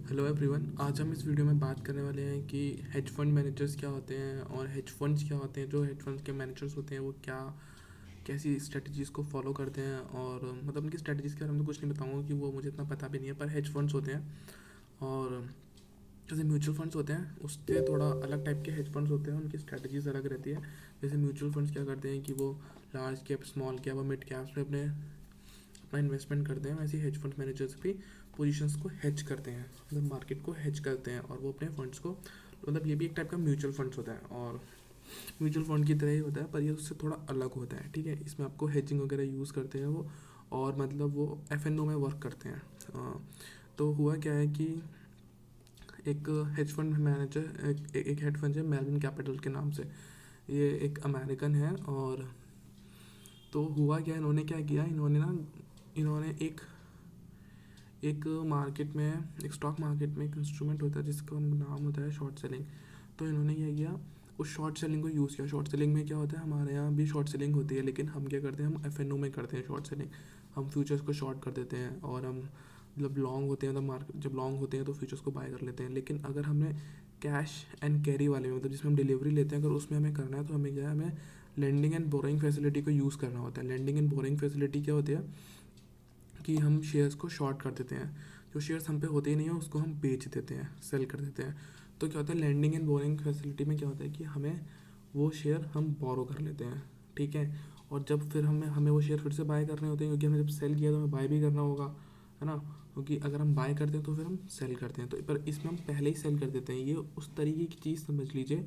Hello everyone. आज हम इस वीडियो में बात करने वाले हैं कि हेज फंड मैनेजर्स क्या होते हैं और हेज फंड्स क्या होते हैं। जो हेज फंड्स के मैनेजर्स होते हैं वो क्या कैसी स्ट्रेटजीज़ को फॉलो करते हैं, और मतलब उनकी स्ट्रेटजीज़ के बारे में तो कुछ नहीं बताऊंगा कि वो मुझे इतना पता भी नहीं है। पर हेज फंड्स होते हैं, और जैसे म्यूचुअल फंड्स होते हैं उससे थोड़ा अलग टाइप के हेज फंड्स होते हैं, उनकी स्ट्रेटजीज अलग रहती है। जैसे म्यूचुअल फंड्स क्या करते हैं कि वो लार्ज कैप, स्मॉल कैप और मिड कैप्स में अपने अपना इन्वेस्टमेंट करते हैं। वैसे हेज फंड मैनेजर्स भी पोजीशंस को हेज करते हैं, मतलब मार्केट को हेज करते हैं, और वो अपने फंड्स को, मतलब ये भी एक टाइप का म्यूचुअल फंड्स होता है और म्यूचुअल फंड की तरह ही होता है, पर ये उससे थोड़ा अलग होता है। ठीक है, इसमें आपको हेजिंग वगैरह यूज़ करते हैं वो, और मतलब वो एफ एन ओ में वर्क करते हैं। तो हुआ क्या है कि एक हेज फंड मैनेजर, एक हेज फंड है मेलविन कैपिटल के नाम से। ये एक अमेरिकन है। और तो हुआ क्या, इन्होंने क्या किया, इन्होंने एक एक मार्केट में, एक स्टॉक मार्केट में एक इंस्ट्रूमेंट होता है जिसका नाम होता है शॉर्ट सेलिंग। तो इन्होंने क्या किया, उस शॉर्ट सेलिंग को यूज़ किया। शॉर्ट सेलिंग में क्या होता है, हमारे यहाँ भी शॉर्ट सेलिंग होती है, लेकिन हम क्या करते हैं, हम एफ एन ओ में करते हैं शॉर्ट सेलिंग। हम फ्यूचर्स को शॉर्ट कर देते हैं, और हम मतलब लॉन्ग होते हैं, तो मार्केट जब लॉन्ग होते हैं तो फ्यूचर्स को बाय कर लेते हैं। लेकिन अगर हमने कैश एंड कैरी वाले में, मतलब जिसमें हम डिलीवरी लेते हैं, अगर उसमें हमें करना है तो हमें क्या है, हमें लेंडिंग एंड बोरोइंग फैसिलिटी को यूज़ करना होता है। लेंडिंग एंड बोरोइंग फैसिलिटी क्या होती है कि हम शेयर्स को शॉर्ट कर देते हैं। जो शेयर्स हम पे होते ही नहीं है उसको हम बेच देते हैं, सेल कर देते हैं। तो क्या होता है, लैंडिंग एंड बोरिंग फैसिलिटी में क्या होता है कि हमें वो शेयर हम बोरो कर लेते हैं। ठीक है, और जब फिर हमें हमें वो शेयर फिर से बाय करने होते हैं, क्योंकि हमने जब सेल किया तो हमें बाय भी करना होगा, है ना। क्योंकि अगर हम बाय करते हैं तो फिर हम सेल करते हैं, तो पर इसमें हम पहले ही सेल कर देते हैं। ये उस तरीके की चीज़ समझ लीजिए,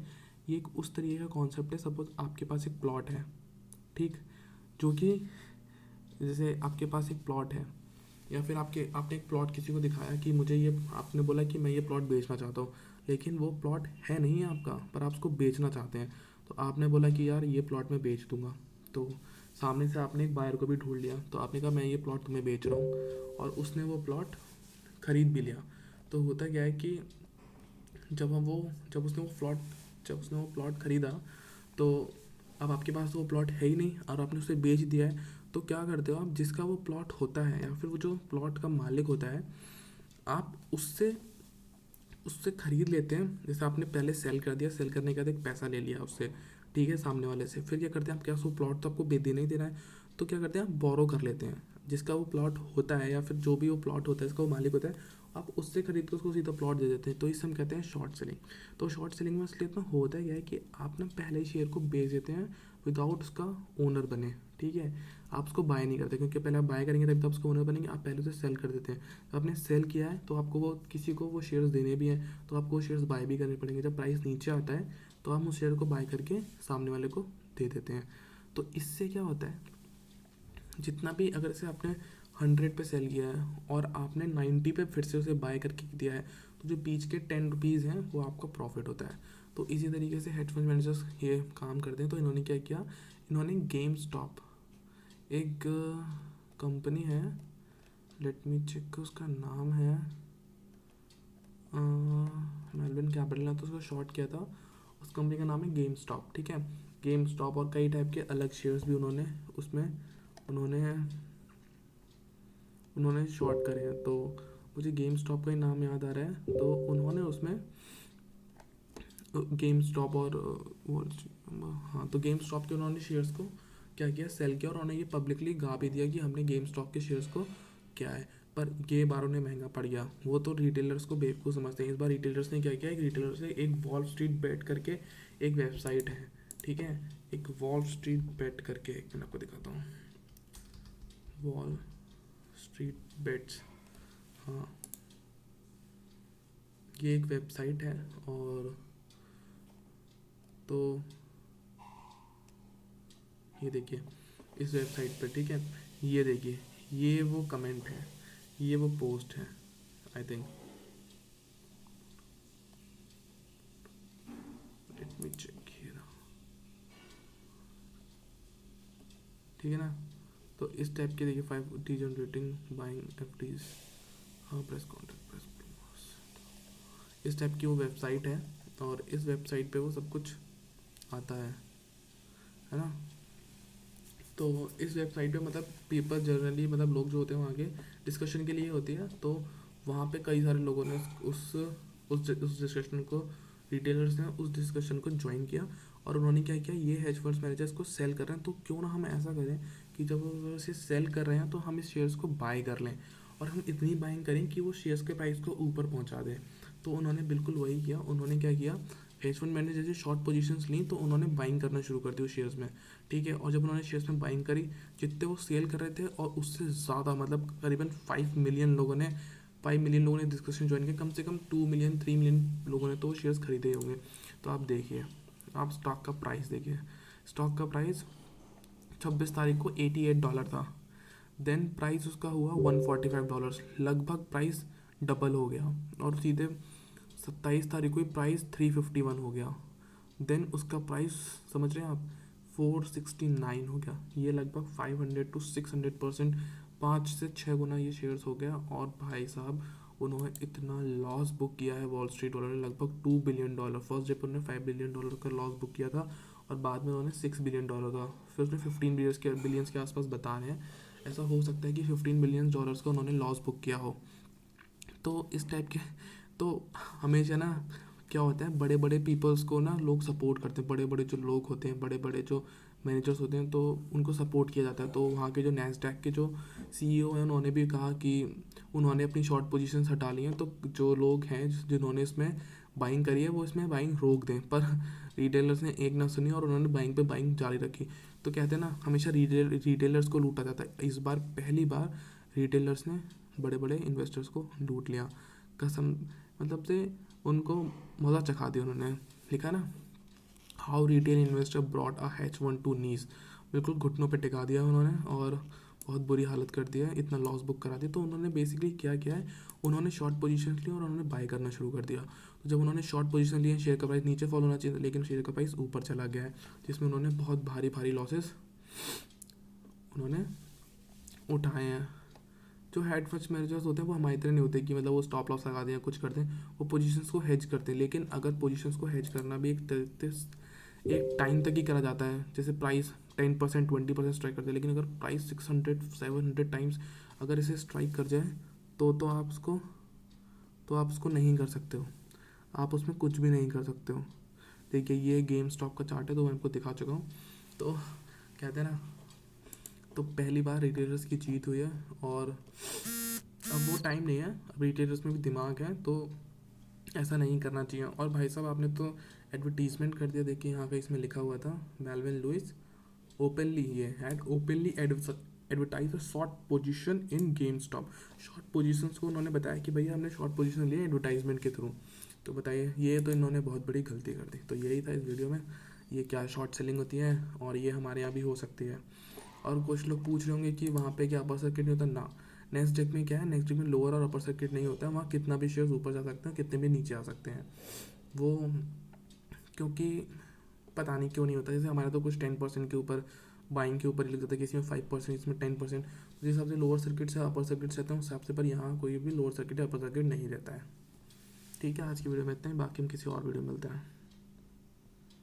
ये एक उस तरीके का कॉन्सेप्ट है। सपोज आपके पास एक प्लॉट है, ठीक, जो कि जैसे आपके पास एक प्लॉट है, या फिर आपने एक प्लॉट किसी को दिखाया कि मुझे ये, आपने बोला कि मैं ये प्लॉट बेचना चाहता हूँ, लेकिन वो प्लॉट है नहीं है आपका, पर आप उसको बेचना चाहते हैं। तो आपने बोला कि यार ये प्लॉट मैं बेच दूंगा। तो सामने से आपने एक बायर को भी ढूंढ लिया, तो आपने कहा मैं ये प्लॉट तुम्हें बेच रहा हूँ, और उसने वो प्लॉट खरीद भी लिया। तो होता क्या है कि जब हम वो जब उसने वो प्लॉट खरीदा, तो अब आपके पास वो प्लॉट है ही नहीं और आपने उसे बेच दिया है। तो क्या करते हो आप, जिसका वो प्लॉट होता है या फिर वो जो प्लॉट का मालिक होता है, आप उससे उससे खरीद लेते हैं। जैसे आपने पहले सेल कर दिया, सेल करने के बाद एक पैसा ले लिया उससे, ठीक है, सामने वाले से। फिर क्या करते हैं आप, क्या वो प्लॉट तो आपको देना ही देना है, तो क्या करते हैं आप बोरो कर लेते हैं। जिसका वो प्लॉट होता है या फिर जो भी वो प्लॉट होता है, इसका वो मालिक होता है, आप उससे खरीद कर उसको सीधा प्लॉट दे देते हैं। तो इसे हम कहते हैं शॉर्ट सेलिंग। तो शॉर्ट सेलिंग में इसलिए इतना होता क्या है कि आप ना पहले ही शेयर को बेच देते हैं विदाउट उसका ओनर बने। ठीक है, आप उसको बाय नहीं करते, क्योंकि पहले आप बाय करेंगे तभी तो आप उसका ओनर बनेंगे। आप पहले उसे सेल कर देते हैं। तो आपने सेल किया है तो आपको वो किसी को वो शेयर्स देने भी हैं, तो आपको वो शेयर्स बाय भी करने पड़ेंगे। जब प्राइस नीचे आता है तो हम उस शेयर को बाय करके सामने वाले को दे देते हैं। तो इससे क्या होता है, जितना भी, अगर से आपने 100 पे सेल किया है और आपने 90 पे फिर से उसे बाय करके दिया है, तो जो बीच के 10 रुपीज़ हैं वो आपका प्रॉफिट होता है। तो इसी तरीके से हेज फंड मैनेजर्स ये काम करते हैं। तो इन्होंने क्या किया, इन्होंने गेम स्टॉप, एक कंपनी है, लेट मी चेक, उसका नाम है मेलविन कैपिटल ने तो उसको शॉर्ट किया था। उस कंपनी का नाम है गेम स्टॉप। ठीक है, गेम स्टॉप, और कई टाइप के अलग शेयर्स भी उन्होंने उसमें उन्होंने उन्होंने शॉर्ट करे हैं। तो मुझे गेम स्टॉप का ही नाम याद आ रहा है। तो उन्होंने उसमें गेम स्टॉप और वो, हाँ, तो गेम स्टॉप के उन्होंने शेयर्स को क्या किया, सेल किया, और उन्होंने ये पब्लिकली गा भी दिया कि हमने गेम स्टॉप के शेयर्स को क्या है। पर ये बार उन्हें महंगा पड़ गया। वो तो रिटेलर्स को बेवकूफ़ समझते हैं। इस बार रिटेलर्स ने क्या किया, एक रिटेलर से एक वॉल स्ट्रीट बेट करके एक वेबसाइट है, ठीक है, एक वॉल स्ट्रीट बेट करके, एक मैं आपको दिखाता हूँ, वॉल स्ट्रीट बेट्स, हाँ, ये एक वेबसाइट है। और तो ये देखिए इस वेबसाइट पे, ठीक है, ये देखिए, ये वो कमेंट है, ये वो पोस्ट है, I think, let me check here, ठीक है ना। तो इस टाइप के देखिए, 5 D generating buying FDs, हाँ, प्रेस कॉन्टेक्ट प्रेस, इस टाइप की वो वेबसाइट है। और इस वेबसाइट पे वो सब कुछ आता है ना। तो इस वेबसाइट पे मतलब पेपर जनरली, मतलब लोग जो होते हैं वहाँ के डिस्कशन के लिए होती है। तो वहाँ पे कई सारे लोगों ने उस डिस्कशन को, रिटेलर्स ने उस डिस्कशन को ज्वाइन किया और उन्होंने क्या किया, ये हेज फंड्स मैनेजर्स को सेल कर रहे हैं तो क्यों ना हम ऐसा करें कि जब वो इसे सेल कर रहे हैं तो हम इस शेयर्स को बाय कर लें और हम इतनी बाइंग करें कि वो शेयर्स के प्राइस को ऊपर पहुंचा दें। तो उन्होंने बिल्कुल वही किया। उन्होंने क्या किया, हेज फंड मैनेजर जैसे शॉर्ट पोजीशंस ली तो उन्होंने बाइंग करना शुरू कर दी उस शेयर्स में। ठीक है, और जब उन्होंने शेयर्स में बाइंग करी, जितने वो सेल कर रहे थे और उससे ज़्यादा, मतलब करीबन 5 मिलियन लोगों ने डिस्कशन ज्वाइन किया, कम से कम 2 मिलियन 3 मिलियन लोगों ने तो शेयर्स खरीदे होंगे। तो आप देखिए, आप स्टॉक का प्राइस देखिए, स्टॉक का प्राइस 26 तारीख को $88 था। देन प्राइस उसका हुआ $145, लगभग प्राइस डबल हो गया और सीधे 27 तारीख को ही प्राइस 351 हो गया। देन उसका प्राइस समझ रहे हैं आप, 469 हो गया। ये लगभग 500 to 600%, 5 से 6 गुना ये शेयर्स हो गया। और भाई साहब उन्होंने इतना लॉस बुक किया है वॉल स्ट्रीट वालों ने, लगभग $2 बिलियन। फर्स्ट डे पर उन्होंने $5 बिलियन का लॉस बुक किया था और बाद में उन्होंने $6 बिलियन का, फिर उसने 15 बिलियंस के आसपास बता रहे हैं। ऐसा हो सकता है कि $15 बिलियन का उन्होंने लॉस बुक किया हो। तो इस टाइप के, तो हमेशा ना क्या होता है, बड़े बड़े पीपल्स को ना लोग सपोर्ट करते हैं, बड़े बड़े जो लोग होते हैं, बड़े बड़े जो मैनेजर्स होते हैं, तो उनको सपोर्ट किया जाता है। तो वहाँ के जो नैस्डैक के जो सीईओ हैं उन्होंने भी कहा कि उन्होंने अपनी शॉर्ट पोजीशंस हटा ली हैं, तो जो लोग हैं जिन्होंने इसमें बाइंग करी है वो इसमें बाइंग रोक दें। पर रिटेलर्स ने एक ना सुनी और उन्होंने बाइंग पे बाइंग जारी रखी। तो कहते हैं ना, हमेशा रिटेलर्स को लूटा जाता है। इस बार पहली बार रिटेलर्स ने बड़े बड़े इन्वेस्टर्स को लूट लिया, कसम मतलब से उनको मज़ा चखा दिया उन्होंने। लिखा ना, how retail investor brought a hedge वन टू नीज, बिल्कुल घुटनों पे टिका दिया उन्होंने और बहुत बुरी हालत कर दिया, इतना लॉस बुक करा दिया। तो उन्होंने बेसिकली क्या किया है, उन्होंने शॉर्ट पोजीशन ली और उन्होंने बाय करना शुरू कर दिया। तो जब उन्होंने शॉर्ट पोजीशन ली, शेयर का प्राइस नीचे फॉलो होना चाहिए लेकिन शेयर का प्राइस ऊपर चला गया है, जिसमें उन्होंने बहुत भारी भारी लॉसेस उन्होंने उठाए हैं। जो हेड फंड्स मैनेजर्स होते हैं वो हमारी तरह नहीं होते कि मतलब वो स्टॉप लॉस लगा दें या कुछ करते हैं, वो पोजीशंस को हेज करते हैं। लेकिन अगर पोजीशंस को हेज करना भी एक टाइम तक ही करा जाता है, जैसे प्राइस 10% 20% स्ट्राइक करते हैं, लेकिन अगर प्राइस 600-700 टाइम्स अगर इसे स्ट्राइक कर जाए तो आप उसको नहीं कर सकते हो, आप उसमें कुछ भी नहीं कर सकते हो। देखिए ये गेम स्टॉक का चार्ट है, तो मैं आपको दिखा चुका हूँ। तो कहते हैं ना, तो पहली बार रिटेलर्स की जीत हुई है और अब वो टाइम नहीं है, अब रिटेलर्स में भी दिमाग है, तो ऐसा नहीं करना चाहिए। और भाई साहब आपने तो एडवर्टीजमेंट कर दिया, देखिए यहाँ पे इसमें लिखा हुआ था, मेल्विन लुइस ओपनली, ये had openly advertise a short position in game stop. Short positions को उन्होंने बताया कि भैया हमने शॉर्ट पोजीशन लिए एडवर्टाइजमेंट के थ्रू। तो बताइए, ये तो इन्होंने बहुत बड़ी गलती कर दी। तो यही था इस वीडियो में, ये क्या शॉर्ट सेलिंग होती है और ये हमारे यहाँ भी हो सकती है। और कुछ लोग पूछ रहे होंगे कि वहाँ पे क्या अपर सर्किट नहीं होता ना, नेक्स्ट में क्या है, नेक्स्ट में लोअर और अपर सर्किट नहीं होता है, वहाँ कितना भी शेयर्स ऊपर जा सकते हैं, कितने भी नीचे आ सकते हैं। वो क्योंकि पता नहीं क्यों नहीं होता, जैसे हमारा तो कुछ 10% के ऊपर बाइंग के ऊपर ही लग जाता है, किसी में 5%, इसमें 10%, उस हिसाब से लोअर सर्किट से अपर सर्किट से रहता है उस हिसाब से। पर यहाँ कोई भी लोअर सर्किट या अपर सर्किट नहीं रहता है। ठीक है, आज की वीडियो में इतना ही, बाकी हम किसी और वीडियो में मिलते हैं।